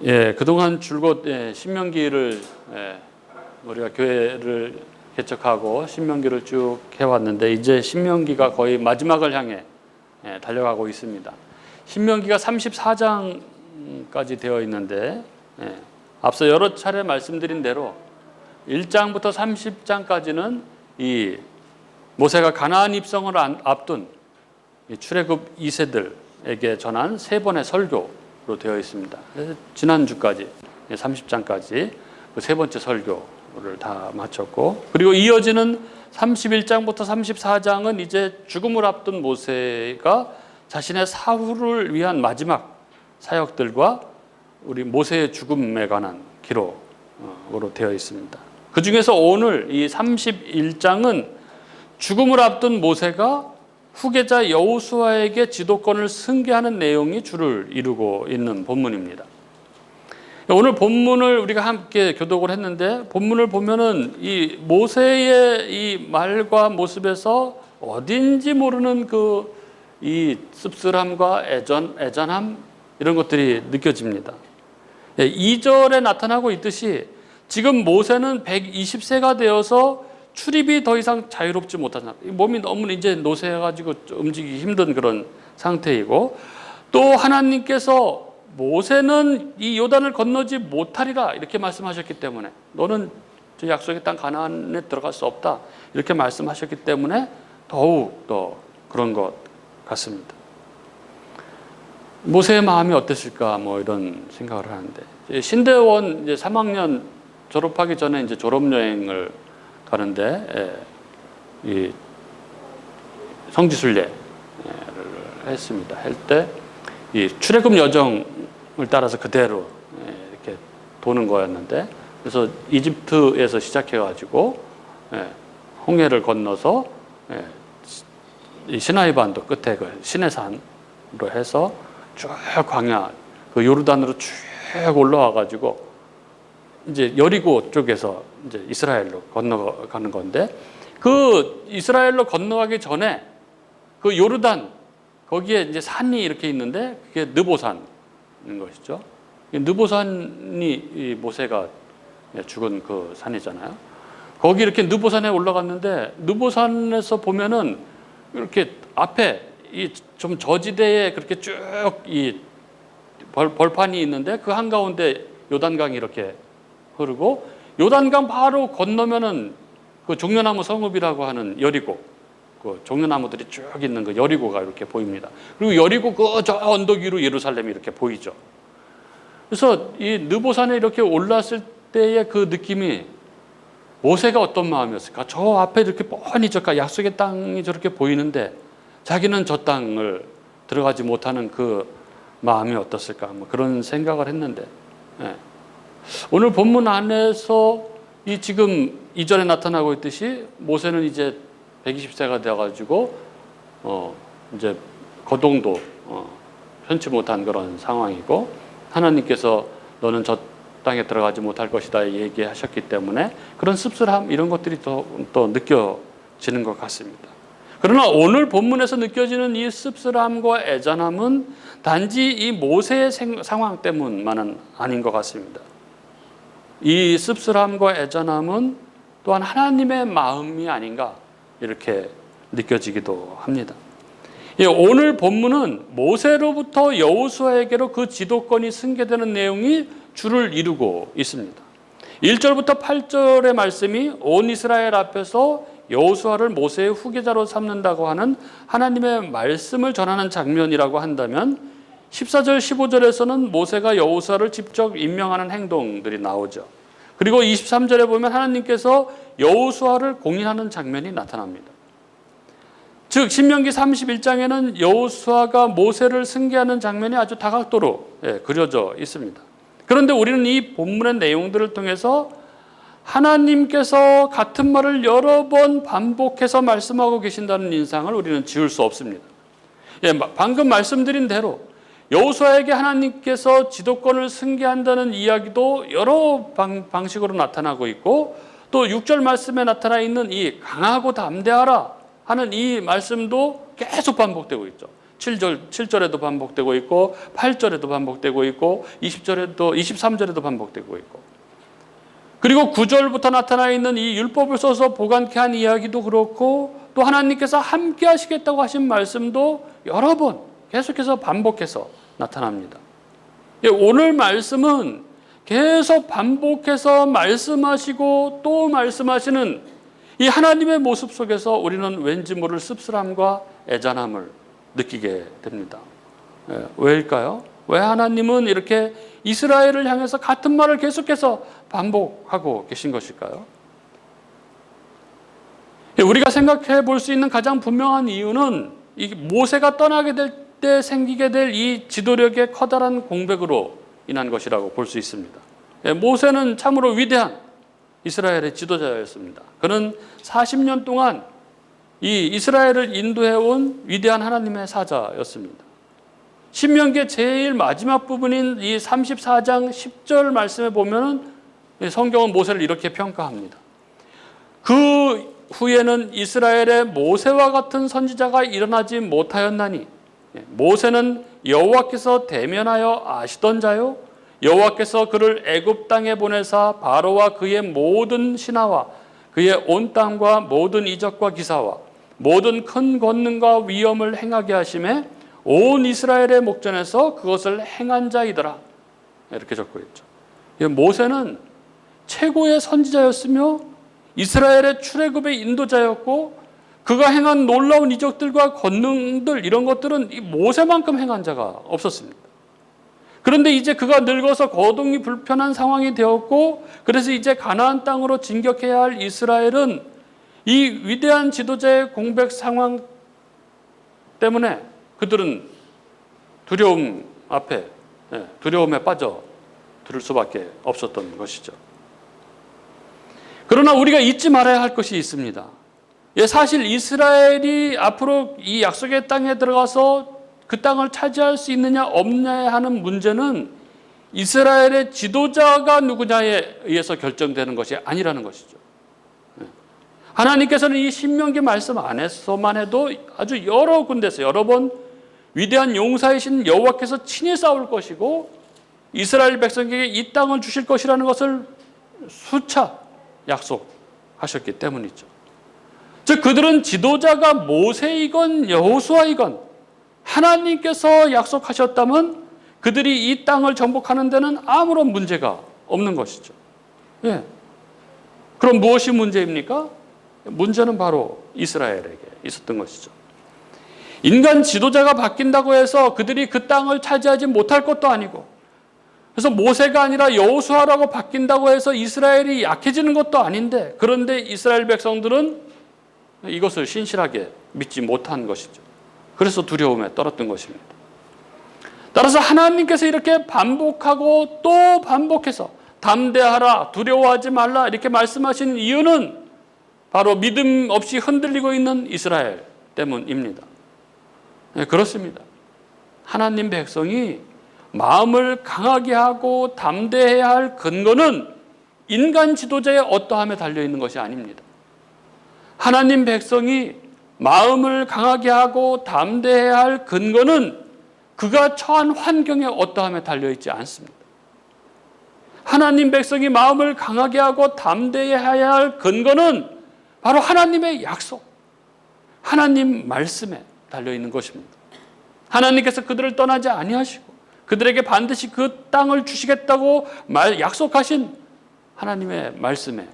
예, 그동안 줄곧 신명기를 우리가 교회를 개척하고 신명기를 쭉 해왔는데 이제 신명기가 거의 마지막을 향해 달려가고 있습니다. 신명기가 34장까지 되어 있는데 앞서 여러 차례 말씀드린 대로 1장부터 30장까지는 이 모세가 가나안 입성을 앞둔 출애굽 2세들에게 전한 세 번의 설교로 되어 있습니다. 지난주까지 30장까지 그 세 번째 설교를 다 마쳤고, 그리고 이어지는 31장부터 34장은 이제 죽음을 앞둔 모세가 자신의 사후를 위한 마지막 사역들과 우리 모세의 죽음에 관한 기록으로 되어 있습니다. 그 중에서 오늘 이 31장은 죽음을 앞둔 모세가 후계자 여호수아에게 지도권을 승계하는 내용이 주를 이루고 있는 본문입니다. 오늘 본문을 우리가 함께 교독을 했는데, 본문을 보면은 이 모세의 이 말과 모습에서 어딘지 모르는 이 씁쓸함과 애잔함 이런 것들이 느껴집니다. 2절에 나타나고 있듯이 지금 모세는 120세가 되어서 출입이 더 이상 자유롭지 못하다. 몸이 너무 이제 노쇠해가지고 움직이기 힘든 그런 상태이고, 또 하나님께서 모세는 이 요단을 건너지 못하리라 이렇게 말씀하셨기 때문에, 너는 저 약속의 땅 가나안에 들어갈 수 없다 이렇게 말씀하셨기 때문에 더욱 더 그런 것 같습니다. 모세의 마음이 어땠을까 이런 생각을 하는데, 신대원 이제 3학년 졸업하기 전에 이제 졸업여행을 가는데 이 성지순례를 했습니다. 할 때 이 출애굽 여정을 따라서 그대로 이렇게 도는 거였는데, 그래서 이집트에서 시작해가지고 홍해를 건너서 이 시나이 반도 끝에 그 시내산으로 해서 쭉 광야 그 요르단으로 쭉 올라와가지고 이제 여리고 쪽에서 이제 이스라엘로 건너가는 건데, 그 이스라엘로 건너가기 전에 그 요르단 거기에 이제 산이 이렇게 있는데 그게 느보산인 것이죠. 느보산이 이 모세가 죽은 그 산이잖아요. 거기 이렇게 느보산에 올라갔는데, 느보산에서 보면은 이렇게 앞에 이 좀 저지대에 그렇게 쭉 이 벌판이 있는데 그 한가운데 요단강이 이렇게 흐르고, 요단강 바로 건너면은 그 종려나무 성읍이라고 하는 여리고, 그 종려나무들이 쭉 있는 그 여리고가 이렇게 보입니다. 그리고 여리고 그 저 언덕 위로 예루살렘이 이렇게 보이죠. 그래서 이 느보산에 이렇게 올랐을 때의 그 느낌이 모세가 어떤 마음이었을까? 저 앞에 이렇게 뻔히 저 약속의 땅이 저렇게 보이는데 자기는 저 땅을 들어가지 못하는 그 마음이 어떻을까? 그런 생각을 했는데, 오늘 본문 안에서 이 지금 이전에 나타나고 있듯이 모세는 이제 120세가 되어가지고 이제 거동도 편치 못한 그런 상황이고, 하나님께서 너는 저 땅에 들어가지 못할 것이다 얘기하셨기 때문에 그런 씁쓸함 이런 것들이 또 느껴지는 것 같습니다. 그러나 오늘 본문에서 느껴지는 이 씁쓸함과 애잔함은 단지 이 모세의 상황 때문만은 아닌 것 같습니다. 이 씁쓸함과 애잔함은 또한 하나님의 마음이 아닌가 이렇게 느껴지기도 합니다. 오늘 본문은 모세로부터 여호수아에게로 그 지도권이 승계되는 내용이 주를 이루고 있습니다. 1절부터 8절의 말씀이 온 이스라엘 앞에서 여호수아를 모세의 후계자로 삼는다고 하는 하나님의 말씀을 전하는 장면이라고 한다면, 14절 15절에서는 모세가 여호수아를 직접 임명하는 행동들이 나오죠. 그리고 23절에 보면 하나님께서 여호수아를 공인하는 장면이 나타납니다. 즉 신명기 31장에는 여호수아가 모세를 승계하는 장면이 아주 다각도로 그려져 있습니다. 그런데 우리는 이 본문의 내용들을 통해서 하나님께서 같은 말을 여러 번 반복해서 말씀하고 계신다는 인상을 우리는 지울 수 없습니다. 방금 말씀드린 대로 여호수아에게 하나님께서 지도권을 승계한다는 이야기도 여러 방식으로 나타나고 있고, 또 6절 말씀에 나타나 있는 이 강하고 담대하라 하는 이 말씀도 계속 반복되고 있죠. 7절에도 반복되고 있고 8절에도 반복되고 있고 20절에도 23절에도 반복되고 있고, 그리고 9절부터 나타나 있는 이 율법을 써서 보관케 한 이야기도 그렇고, 또 하나님께서 함께 하시겠다고 하신 말씀도 여러 번 계속해서 반복해서 나타납니다. 오늘 말씀은 계속 반복해서 말씀하시고 또 말씀하시는 이 하나님의 모습 속에서 우리는 왠지 모를 씁쓸함과 애잔함을 느끼게 됩니다. 왜일까요? 왜 하나님은 이렇게 이스라엘을 향해서 같은 말을 계속해서 반복하고 계신 것일까요? 우리가 생각해 볼 수 있는 가장 분명한 이유는 이 모세가 떠나게 될 때 생기게 될 이 지도력의 커다란 공백으로 인한 것이라고 볼 수 있습니다. 모세는 참으로 위대한 이스라엘의 지도자였습니다. 그는 40년 동안 이 이스라엘을 인도해온 위대한 하나님의 사자였습니다. 신명기의 제일 마지막 부분인 이 34장 10절 말씀에 보면은 성경은 모세를 이렇게 평가합니다. 그 후에는 이스라엘의 모세와 같은 선지자가 일어나지 못하였나니, 모세는 여호와께서 대면하여 아시던 자요, 여호와께서 그를 애굽 땅에 보내사 바로와 그의 모든 신하와 그의 온 땅과 모든 이적과 기사와 모든 큰 권능과 위엄을 행하게 하심에 온 이스라엘의 목전에서 그것을 행한 자이더라. 이렇게 적고 있죠. 모세는 최고의 선지자였으며 이스라엘의 출애굽의 인도자였고, 그가 행한 놀라운 이적들과 권능들, 이런 것들은 이 모세만큼 행한 자가 없었습니다. 그런데 이제 그가 늙어서 거동이 불편한 상황이 되었고, 그래서 이제 가나안 땅으로 진격해야 할 이스라엘은 이 위대한 지도자의 공백 상황 때문에 그들은 두려움 앞에, 두려움에 빠져 들을 수밖에 없었던 것이죠. 그러나 우리가 잊지 말아야 할 것이 있습니다. 사실 이스라엘이 앞으로 이 약속의 땅에 들어가서 그 땅을 차지할 수 있느냐 없느냐 하는 문제는 이스라엘의 지도자가 누구냐에 의해서 결정되는 것이 아니라는 것이죠. 하나님께서는 이 신명기 말씀 안에서만 해도 아주 여러 군데서 여러 번 위대한 용사이신 여호와께서 친히 싸울 것이고 이스라엘 백성에게 이 땅을 주실 것이라는 것을 수차 약속하셨기 때문이죠. 즉 그들은 지도자가 모세이건 여호수아이건 하나님께서 약속하셨다면 그들이 이 땅을 정복하는 데는 아무런 문제가 없는 것이죠. 그럼 무엇이 문제입니까? 문제는 바로 이스라엘에게 있었던 것이죠. 인간 지도자가 바뀐다고 해서 그들이 그 땅을 차지하지 못할 것도 아니고, 그래서 모세가 아니라 여호수아라고 바뀐다고 해서 이스라엘이 약해지는 것도 아닌데, 그런데 이스라엘 백성들은 이것을 신실하게 믿지 못한 것이죠. 그래서 두려움에 떨었던 것입니다. 따라서 하나님께서 이렇게 반복하고 또 반복해서 담대하라, 두려워하지 말라 이렇게 말씀하시는 이유는 바로 믿음 없이 흔들리고 있는 이스라엘 때문입니다. 그렇습니다. 하나님 백성이 마음을 강하게 하고 담대해야 할 근거는 인간 지도자의 어떠함에 달려있는 것이 아닙니다. 하나님 백성이 마음을 강하게 하고 담대해야 할 근거는 그가 처한 환경의 어떠함에 달려있지 않습니다. 하나님 백성이 마음을 강하게 하고 담대해야 할 근거는 바로 하나님의 약속, 하나님 말씀에 달려있는 것입니다. 하나님께서 그들을 떠나지 아니하시고 그들에게 반드시 그 땅을 주시겠다고 약속하신 하나님의 말씀에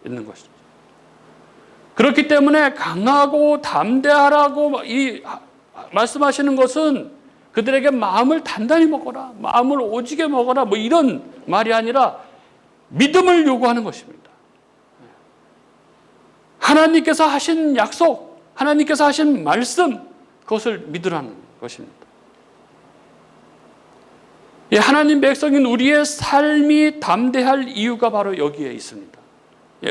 있는 것이죠. 그렇기 때문에 강하고 담대하라고 말씀하시는 것은 그들에게 마음을 단단히 먹어라, 마음을 오지게 먹어라, 이런 말이 아니라 믿음을 요구하는 것입니다. 하나님께서 하신 약속, 하나님께서 하신 말씀, 그것을 믿으라는 것입니다. 하나님 백성인 우리의 삶이 담대할 이유가 바로 여기에 있습니다.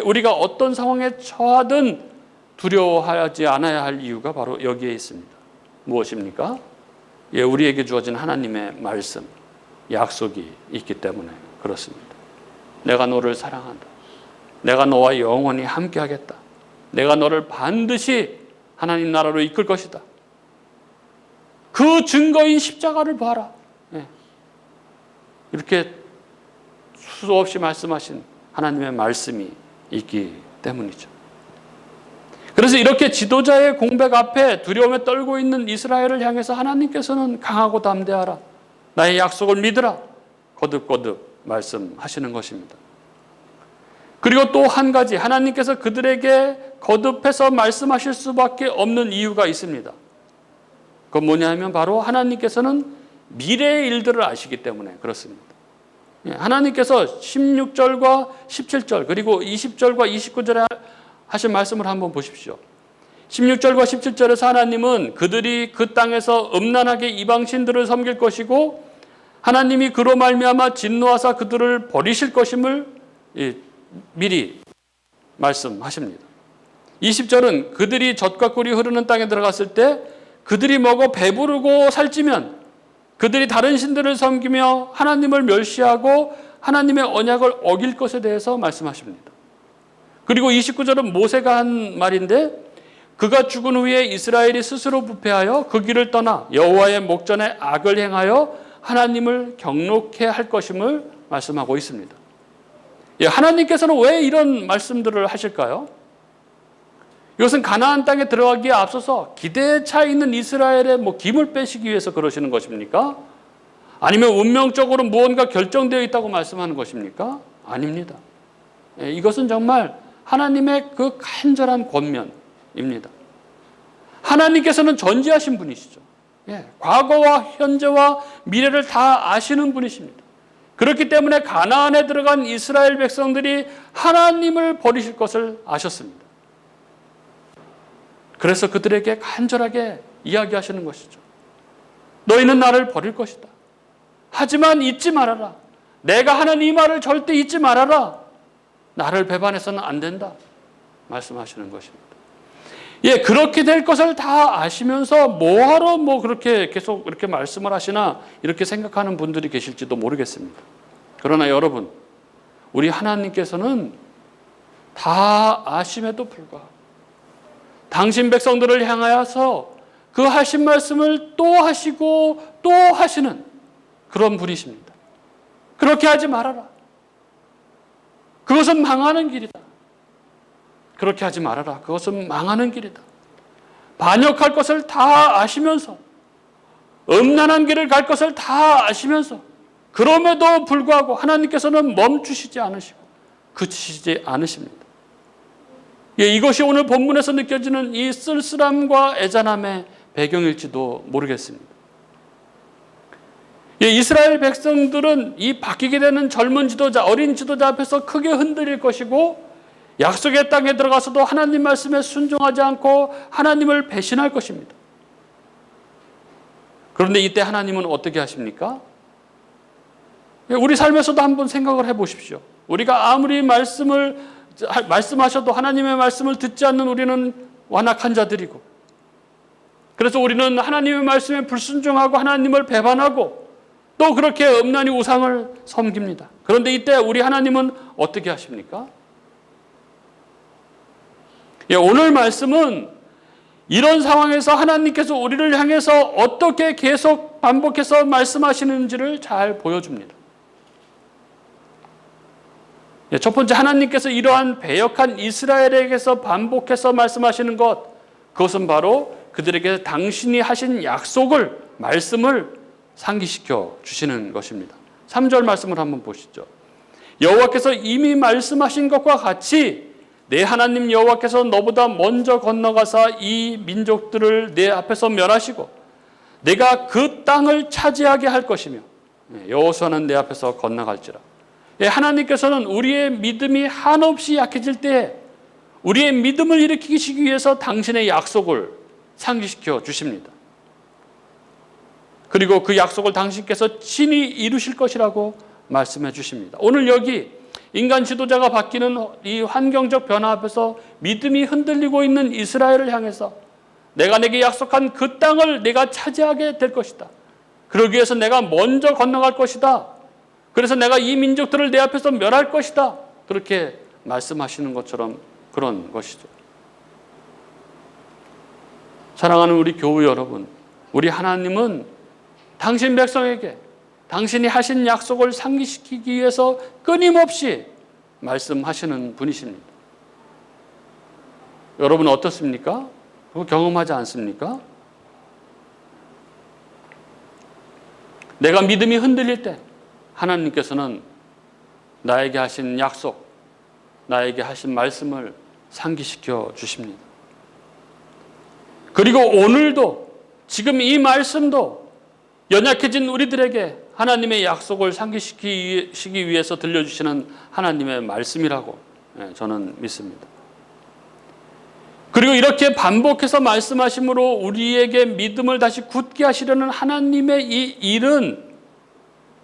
우리가 어떤 상황에 처하든 두려워하지 않아야 할 이유가 바로 여기에 있습니다. 무엇입니까? 우리에게 주어진 하나님의 말씀, 약속이 있기 때문에 그렇습니다. 내가 너를 사랑한다. 내가 너와 영원히 함께하겠다. 내가 너를 반드시 하나님 나라로 이끌 것이다. 그 증거인 십자가를 봐라. 예. 이렇게 수없이 말씀하신 하나님의 말씀이 있기 때문이죠. 그래서 이렇게 지도자의 공백 앞에 두려움에 떨고 있는 이스라엘을 향해서 하나님께서는 강하고 담대하라. 나의 약속을 믿으라. 거듭거듭 말씀하시는 것입니다. 그리고 또 한 가지, 하나님께서 그들에게 거듭해서 말씀하실 수밖에 없는 이유가 있습니다. 그건 뭐냐면 바로 하나님께서는 미래의 일들을 아시기 때문에 그렇습니다. 하나님께서 16절과 17절 그리고 20절과 29절에 하신 말씀을 한번 보십시오. 16절과 17절에서 하나님은 그들이 그 땅에서 음란하게 이방신들을 섬길 것이고 하나님이 그로 말미암아 진노하사 그들을 버리실 것임을 미리 말씀하십니다. 20절은 그들이 젖과 꿀이 흐르는 땅에 들어갔을 때 그들이 먹어 배부르고 살찌면 그들이 다른 신들을 섬기며 하나님을 멸시하고 하나님의 언약을 어길 것에 대해서 말씀하십니다. 그리고 29절은 모세가 한 말인데 그가 죽은 후에 이스라엘이 스스로 부패하여 그 길을 떠나 여호와의 목전에 악을 행하여 하나님을 경록해 할 것임을 말씀하고 있습니다. 하나님께서는 왜 이런 말씀들을 하실까요? 이것은 가나안 땅에 들어가기에 앞서서 기대에 차 있는 이스라엘의 김을 빼시기 위해서 그러시는 것입니까? 아니면 운명적으로 무언가 결정되어 있다고 말씀하는 것입니까? 아닙니다. 이것은 정말 하나님의 그 간절한 권면입니다. 하나님께서는 전지하신 분이시죠. 과거와 현재와 미래를 다 아시는 분이십니다. 그렇기 때문에 가나안에 들어간 이스라엘 백성들이 하나님을 버리실 것을 아셨습니다. 그래서 그들에게 간절하게 이야기하시는 것이죠. 너희는 나를 버릴 것이다. 하지만 잊지 말아라. 내가 하는 이 말을 절대 잊지 말아라. 나를 배반해서는 안 된다. 말씀하시는 것입니다. 그렇게 될 것을 다 아시면서 뭐하러 그렇게 계속 이렇게 말씀을 하시나 이렇게 생각하는 분들이 계실지도 모르겠습니다. 그러나 여러분, 우리 하나님께서는 다 아심에도 불구하고 당신 백성들을 향하여서 그 하신 말씀을 또 하시고 또 하시는 그런 분이십니다. 그렇게 하지 말아라. 그것은 망하는 길이다. 그렇게 하지 말아라. 그것은 망하는 길이다. 반역할 것을 다 아시면서 음란한 길을 갈 것을 다 아시면서 그럼에도 불구하고 하나님께서는 멈추시지 않으시고 그치시지 않으십니다. 이것이 오늘 본문에서 느껴지는 이 쓸쓸함과 애잔함의 배경일지도 모르겠습니다. 이스라엘 백성들은 이 바뀌게 되는 젊은 지도자, 어린 지도자 앞에서 크게 흔들릴 것이고 약속의 땅에 들어가서도 하나님 말씀에 순종하지 않고 하나님을 배신할 것입니다. 그런데 이때 하나님은 어떻게 하십니까? 우리 삶에서도 한번 생각을 해보십시오. 우리가 아무리 말씀하셔도 하나님의 말씀을 듣지 않는 우리는 완악한 자들이고, 그래서 우리는 하나님의 말씀에 불순종하고 하나님을 배반하고 또 그렇게 음란히 우상을 섬깁니다. 그런데 이때 우리 하나님은 어떻게 하십니까? 오늘 말씀은 이런 상황에서 하나님께서 우리를 향해서 어떻게 계속 반복해서 말씀하시는지를 잘 보여줍니다. 첫 번째, 하나님께서 이러한 배역한 이스라엘에게서 반복해서 말씀하시는 것, 그것은 바로 그들에게 당신이 하신 약속을, 말씀을 상기시켜 주시는 것입니다. 3절 말씀을 한번 보시죠. 여호와께서 이미 말씀하신 것과 같이 내 하나님 여호와께서 너보다 먼저 건너가사 이 민족들을 내 앞에서 멸하시고 내가 그 땅을 차지하게 할 것이며 여호수아는 내 앞에서 건너갈지라. 하나님께서는 우리의 믿음이 한없이 약해질 때 우리의 믿음을 일으키시기 위해서 당신의 약속을 상기시켜 주십니다. 그리고 그 약속을 당신께서 친히 이루실 것이라고 말씀해 주십니다. 오늘 여기 인간 지도자가 바뀌는 이 환경적 변화 앞에서 믿음이 흔들리고 있는 이스라엘을 향해서 내가 내게 약속한 그 땅을 내가 차지하게 될 것이다. 그러기 위해서 내가 먼저 건너갈 것이다. 그래서 내가 이 민족들을 내 앞에서 멸할 것이다. 그렇게 말씀하시는 것처럼 그런 것이죠. 사랑하는 우리 교우 여러분, 우리 하나님은 당신 백성에게 당신이 하신 약속을 상기시키기 위해서 끊임없이 말씀하시는 분이십니다. 여러분 어떻습니까? 그거 경험하지 않습니까? 내가 믿음이 흔들릴 때 하나님께서는 나에게 하신 약속, 나에게 하신 말씀을 상기시켜 주십니다. 그리고 오늘도 지금 이 말씀도 연약해진 우리들에게 하나님의 약속을 상기시키기 위해서 들려주시는 하나님의 말씀이라고 저는 믿습니다. 그리고 이렇게 반복해서 말씀하심으로 우리에게 믿음을 다시 굳게 하시려는 하나님의 이 일은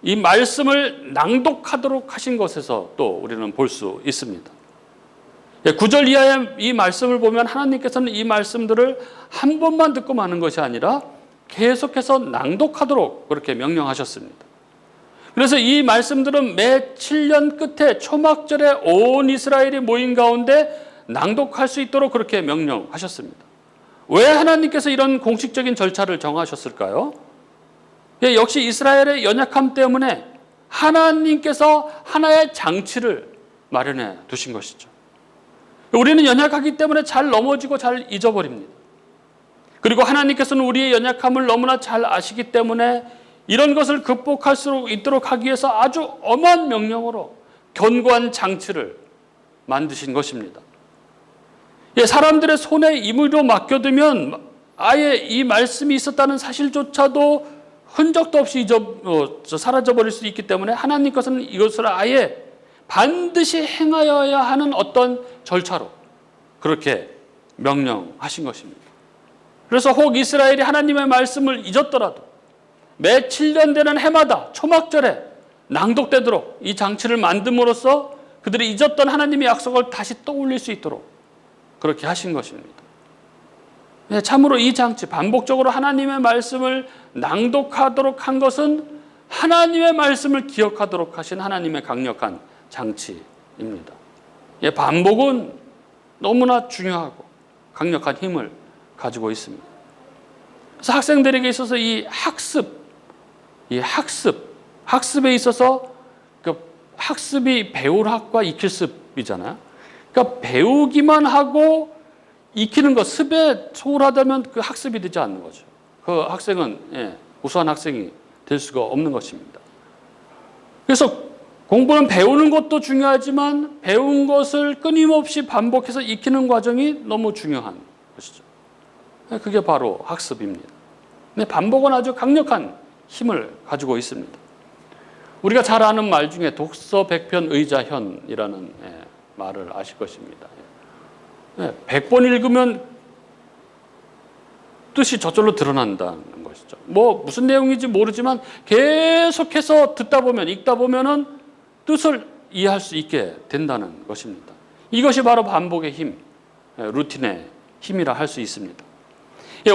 이 말씀을 낭독하도록 하신 것에서 또 우리는 볼 수 있습니다. 9절 이하의 이 말씀을 보면 하나님께서는 이 말씀들을 한 번만 듣고 마는 것이 아니라 계속해서 낭독하도록 그렇게 명령하셨습니다. 그래서 이 말씀들은 매 7년 끝에 초막절에 온 이스라엘이 모인 가운데 낭독할 수 있도록 그렇게 명령하셨습니다. 왜 하나님께서 이런 공식적인 절차를 정하셨을까요? 역시 이스라엘의 연약함 때문에 하나님께서 하나의 장치를 마련해 두신 것이죠. 우리는 연약하기 때문에 잘 넘어지고 잘 잊어버립니다. 그리고 하나님께서는 우리의 연약함을 너무나 잘 아시기 때문에 이런 것을 극복할 수 있도록 하기 위해서 아주 엄한 명령으로 견고한 장치를 만드신 것입니다. 사람들의 손에 임의로 맡겨두면 아예 이 말씀이 있었다는 사실조차도 흔적도 없이 사라져버릴 수 있기 때문에 하나님께서는 이것을 아예 반드시 행하여야 하는 어떤 절차로 그렇게 명령하신 것입니다. 그래서 혹 이스라엘이 하나님의 말씀을 잊었더라도 매 7년 되는 해마다 초막절에 낭독되도록 이 장치를 만듦으로써 그들이 잊었던 하나님의 약속을 다시 떠올릴 수 있도록 그렇게 하신 것입니다. 참으로 이 장치, 반복적으로 하나님의 말씀을 낭독하도록 한 것은 하나님의 말씀을 기억하도록 하신 하나님의 강력한 장치입니다. 반복은 너무나 중요하고 강력한 힘을 가지고 있습니다. 그래서 학생들에게 있어서 이 학습에 있어서 그 학습이 배울 학과 익힐 습이잖아요. 그러니까 배우기만 하고 익히는 것, 습에 소홀하다면 그 학습이 되지 않는 거죠. 그 학생은 우수한 학생이 될 수가 없는 것입니다. 그래서 공부는 배우는 것도 중요하지만 배운 것을 끊임없이 반복해서 익히는 과정이 너무 중요한 것이죠. 그게 바로 학습입니다. 근데 반복은 아주 강력한 힘을 가지고 있습니다. 우리가 잘 아는 말 중에 독서 백편 의자현이라는 말을 아실 것입니다. 100번 읽으면 뜻이 저절로 드러난다는 것이죠. 무슨 내용인지 모르지만 계속해서 듣다 보면, 읽다 보면은 뜻을 이해할 수 있게 된다는 것입니다. 이것이 바로 반복의 힘, 루틴의 힘이라 할 수 있습니다.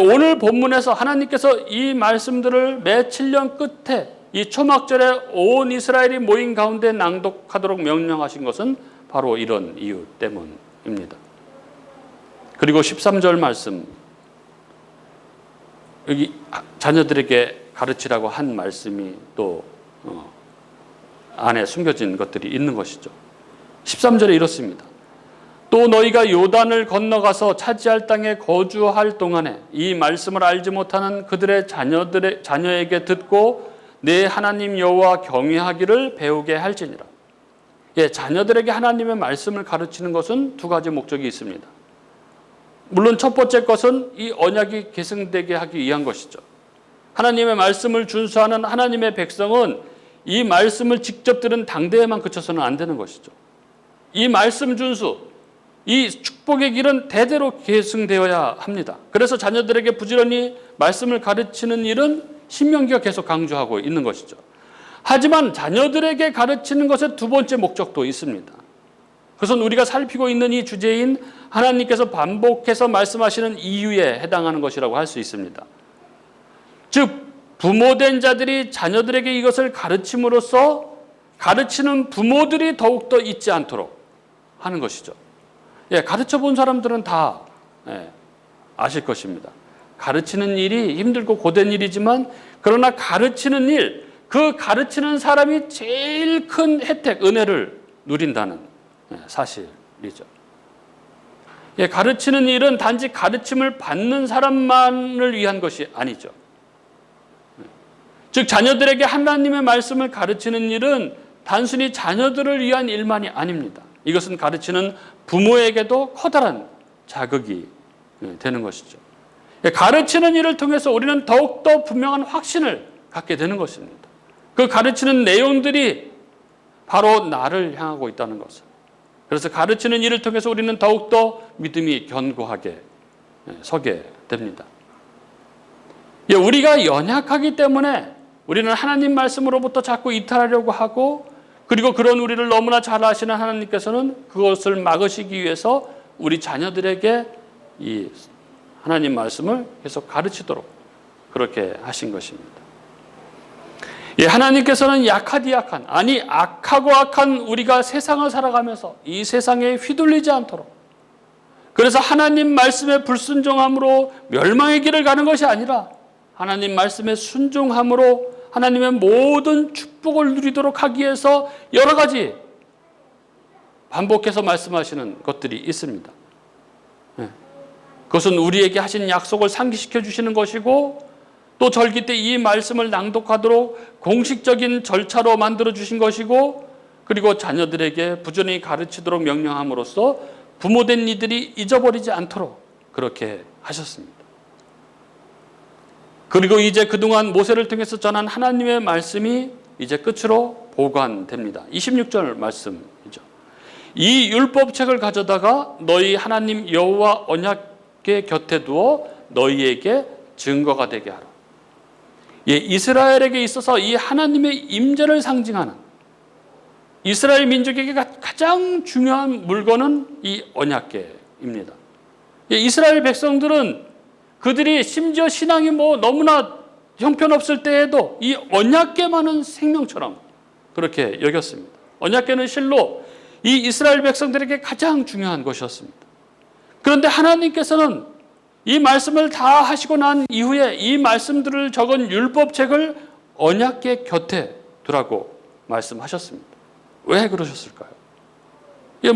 오늘 본문에서 하나님께서 이 말씀들을 매 7년 끝에 이 초막절에 온 이스라엘이 모인 가운데 낭독하도록 명령하신 것은 바로 이런 이유 때문입니다. 그리고 13절 말씀, 여기 자녀들에게 가르치라고 한 말씀이 또 안에 숨겨진 것들이 있는 것이죠. 13절에 이렇습니다. 또 너희가 요단을 건너가서 차지할 땅에 거주할 동안에 이 말씀을 알지 못하는 그들의 자녀에게 듣고 내 하나님 여호와 경외하기를 배우게 할지니라. 자녀들에게 하나님의 말씀을 가르치는 것은 두 가지 목적이 있습니다. 물론 첫 번째 것은 이 언약이 계승되게 하기 위한 것이죠. 하나님의 말씀을 준수하는 하나님의 백성은 이 말씀을 직접 들은 당대에만 그쳐서는 안 되는 것이죠. 이 말씀 준수, 이 축복의 길은 대대로 계승되어야 합니다. 그래서 자녀들에게 부지런히 말씀을 가르치는 일은 신명기가 계속 강조하고 있는 것이죠. 하지만 자녀들에게 가르치는 것의 두 번째 목적도 있습니다. 그것은 우리가 살피고 있는 이 주제인 하나님께서 반복해서 말씀하시는 이유에 해당하는 것이라고 할 수 있습니다. 즉 부모된 자들이 자녀들에게 이것을 가르침으로써 가르치는 부모들이 더욱더 잊지 않도록 하는 것이죠. 가르쳐 본 사람들은 다 아실 것입니다. 가르치는 일이 힘들고 고된 일이지만 그러나 가르치는 일, 그 가르치는 사람이 제일 큰 혜택, 은혜를 누린다는 사실이죠. 가르치는 일은 단지 가르침을 받는 사람만을 위한 것이 아니죠. 즉 자녀들에게 하나님의 말씀을 가르치는 일은 단순히 자녀들을 위한 일만이 아닙니다. 이것은 가르치는 부모에게도 커다란 자극이 되는 것이죠. 가르치는 일을 통해서 우리는 더욱더 분명한 확신을 갖게 되는 것입니다. 그 가르치는 내용들이 바로 나를 향하고 있다는 것을. 그래서 가르치는 일을 통해서 우리는 더욱더 믿음이 견고하게 서게 됩니다. 우리가 연약하기 때문에 우리는 하나님 말씀으로부터 자꾸 이탈하려고 하고, 그리고 그런 우리를 너무나 잘 아시는 하나님께서는 그것을 막으시기 위해서 우리 자녀들에게 이 하나님 말씀을 계속 가르치도록 그렇게 하신 것입니다. 하나님께서는 약하디약한, 아니 악하고 악한 우리가 세상을 살아가면서 이 세상에 휘둘리지 않도록, 그래서 하나님 말씀에 불순종함으로 멸망의 길을 가는 것이 아니라 하나님 말씀에 순종함으로 하나님의 모든 축복을 누리도록 하기 위해서 여러 가지 반복해서 말씀하시는 것들이 있습니다. 그것은 우리에게 하신 약속을 상기시켜 주시는 것이고, 또 절기 때 이 말씀을 낭독하도록 공식적인 절차로 만들어 주신 것이고, 그리고 자녀들에게 부지런히 가르치도록 명령함으로써 부모된 이들이 잊어버리지 않도록 그렇게 하셨습니다. 그리고 이제 그동안 모세를 통해서 전한 하나님의 말씀이 이제 끝으로 보관됩니다. 26절 말씀이죠. 이 율법책을 가져다가 너희 하나님 여호와 언약궤 곁에 두어 너희에게 증거가 되게 하라. 이스라엘에게 있어서 이 하나님의 임재를 상징하는, 이스라엘 민족에게 가장 중요한 물건은 이 언약궤입니다. 이스라엘 백성들은 그들이 심지어 신앙이 너무나 형편없을 때에도 이 언약궤만은 생명처럼 그렇게 여겼습니다. 언약궤는 실로 이 이스라엘 백성들에게 가장 중요한 것이었습니다. 그런데 하나님께서는 이 말씀을 다 하시고 난 이후에 이 말씀들을 적은 율법책을 언약궤 곁에 두라고 말씀하셨습니다. 왜 그러셨을까요?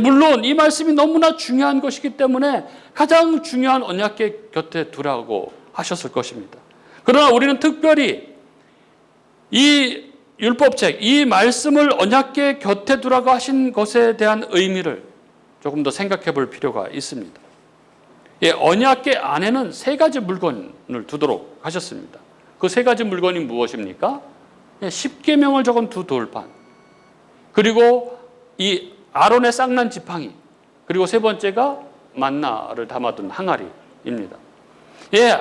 물론 이 말씀이 너무나 중요한 것이기 때문에 가장 중요한 언약궤 곁에 두라고 하셨을 것입니다. 그러나 우리는 특별히 이 율법책, 이 말씀을 언약궤 곁에 두라고 하신 것에 대한 의미를 조금 더 생각해 볼 필요가 있습니다. 언약궤 안에는 세 가지 물건을 두도록 하셨습니다. 그 세 가지 물건이 무엇입니까? 십계명을 적은 두 돌판, 그리고 이 아론의 쌍난 지팡이, 그리고 세 번째가 만나를 담아둔 항아리입니다.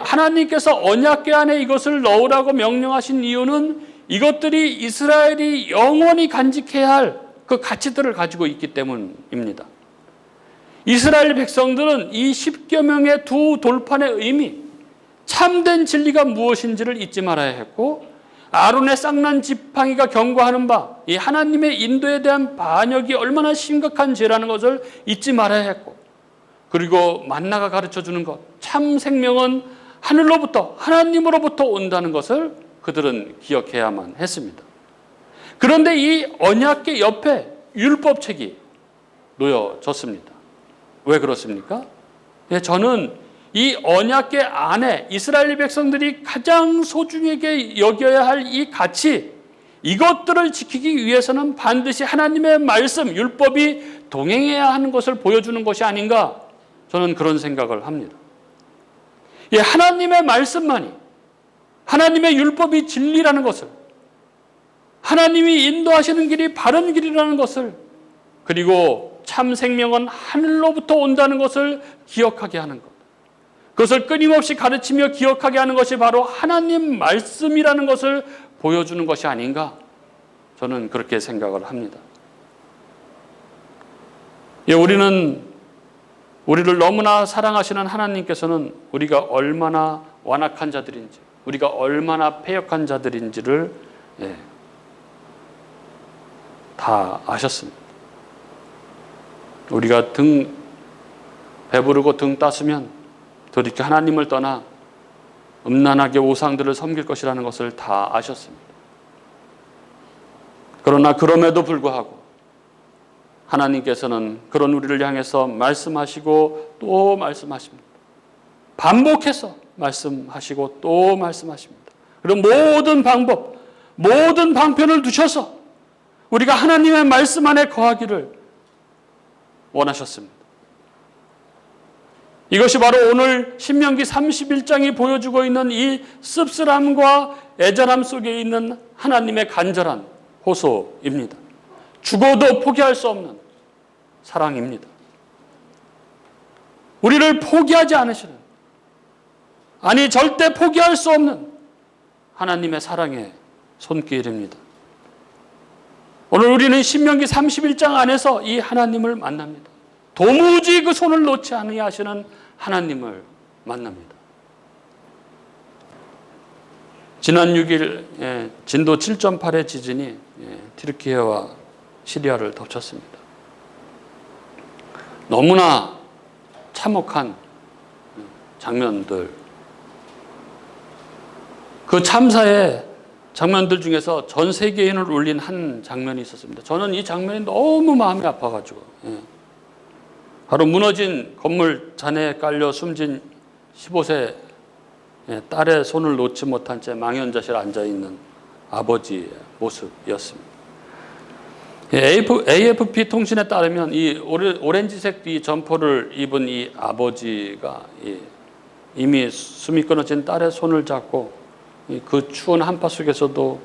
하나님께서 언약궤 안에 이것을 넣으라고 명령하신 이유는 이것들이 이스라엘이 영원히 간직해야 할 그 가치들을 가지고 있기 때문입니다. 이스라엘 백성들은 이 십계명의 두 돌판의 의미, 참된 진리가 무엇인지를 잊지 말아야 했고, 아론의 쌍난 지팡이가 경고하는 바, 이 하나님의 인도에 대한 반역이 얼마나 심각한 죄라는 것을 잊지 말아야 했고, 그리고 만나가 가르쳐주는 것, 참 생명은 하늘로부터, 하나님으로부터 온다는 것을 그들은 기억해야만 했습니다. 그런데 이 언약궤 옆에 율법책이 놓여졌습니다. 왜 그렇습니까? 저는 이 언약궤 안에 이스라엘 백성들이 가장 소중하게 여겨야 할 이 가치, 이것들을 지키기 위해서는 반드시 하나님의 말씀, 율법이 동행해야 하는 것을 보여주는 것이 아닌가, 저는 그런 생각을 합니다. 하나님의 말씀만이, 하나님의 율법이 진리라는 것을, 하나님이 인도하시는 길이 바른 길이라는 것을, 그리고 참 생명은 하늘로부터 온다는 것을 기억하게 하는 것, 그것을 끊임없이 가르치며 기억하게 하는 것이 바로 하나님 말씀이라는 것을 보여주는 것이 아닌가, 저는 그렇게 생각을 합니다. 우리를 너무나 사랑하시는 하나님께서는 우리가 얼마나 완악한 자들인지, 우리가 얼마나 패역한 자들인지를 다 아셨습니다. 우리가 배부르고 등 따스면 돌이켜 하나님을 떠나 음란하게 우상들을 섬길 것이라는 것을 다 아셨습니다. 그러나 그럼에도 불구하고 하나님께서는 그런 우리를 향해서 말씀하시고 또 말씀하십니다. 반복해서 말씀하시고 또 말씀하십니다. 그리고 모든 방법, 모든 방편을 두셔서 우리가 하나님의 말씀 안에 거하기를 원하셨습니다. 이것이 바로 오늘 신명기 31장이 보여주고 있는 이 씁쓸함과 애절함 속에 있는 하나님의 간절한 호소입니다. 죽어도 포기할 수 없는 사랑입니다. 우리를 포기하지 않으시는, 아니 절대 포기할 수 없는 하나님의 사랑의 손길입니다. 오늘 우리는 신명기 31장 안에서 이 하나님을 만납니다. 도무지 그 손을 놓지 아니하시는 하나님을 만납니다. 지난 6일 진도 7.8의 지진이 튀르키예와 시리아를 덮쳤습니다. 너무나 참혹한 장면들, 그 참사의 장면들 중에서 전 세계인을 울린 한 장면이 있었습니다. 저는 이 장면이 너무 마음이 아파가지고, 바로 무너진 건물 잔해에 깔려 숨진 15세 딸의 손을 놓지 못한 채 망연자실 앉아있는 아버지의 모습이었습니다. AFP 통신에 따르면 이 오렌지색 이 점퍼를 입은 이 아버지가 이미 숨이 끊어진 딸의 손을 잡고 그 추운 한파 속에서도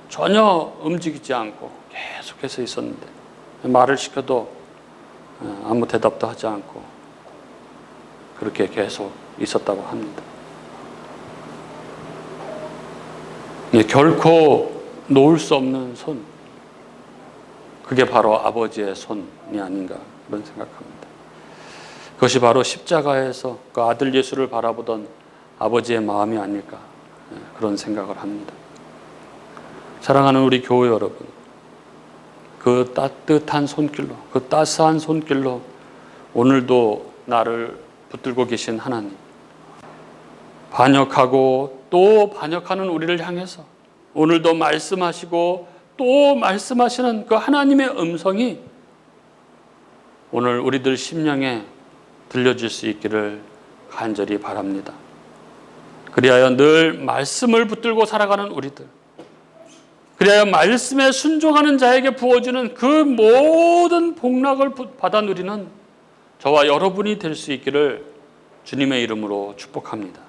전혀 움직이지 않고 계속해서 있었는데, 말을 시켜도 아무 대답도 하지 않고 그렇게 계속 있었다고 합니다. 결코 놓을 수 없는 손, 그게 바로 아버지의 손이 아닌가 그런 생각합니다. 그것이 바로 십자가에서 그 아들 예수를 바라보던 아버지의 마음이 아닐까 그런 생각을 합니다. 사랑하는 우리 교회 여러분, 그 따뜻한 손길로, 그 따스한 손길로 오늘도 나를 붙들고 계신 하나님, 반역하고 또 반역하는 우리를 향해서 오늘도 말씀하시고 또 말씀하시는 그 하나님의 음성이 오늘 우리들 심령에 들려질 수 있기를 간절히 바랍니다. 그리하여 늘 말씀을 붙들고 살아가는 우리들, 그리하여 말씀에 순종하는 자에게 부어주는 그 모든 복락을 받아 누리는 저와 여러분이 될 수 있기를 주님의 이름으로 축복합니다.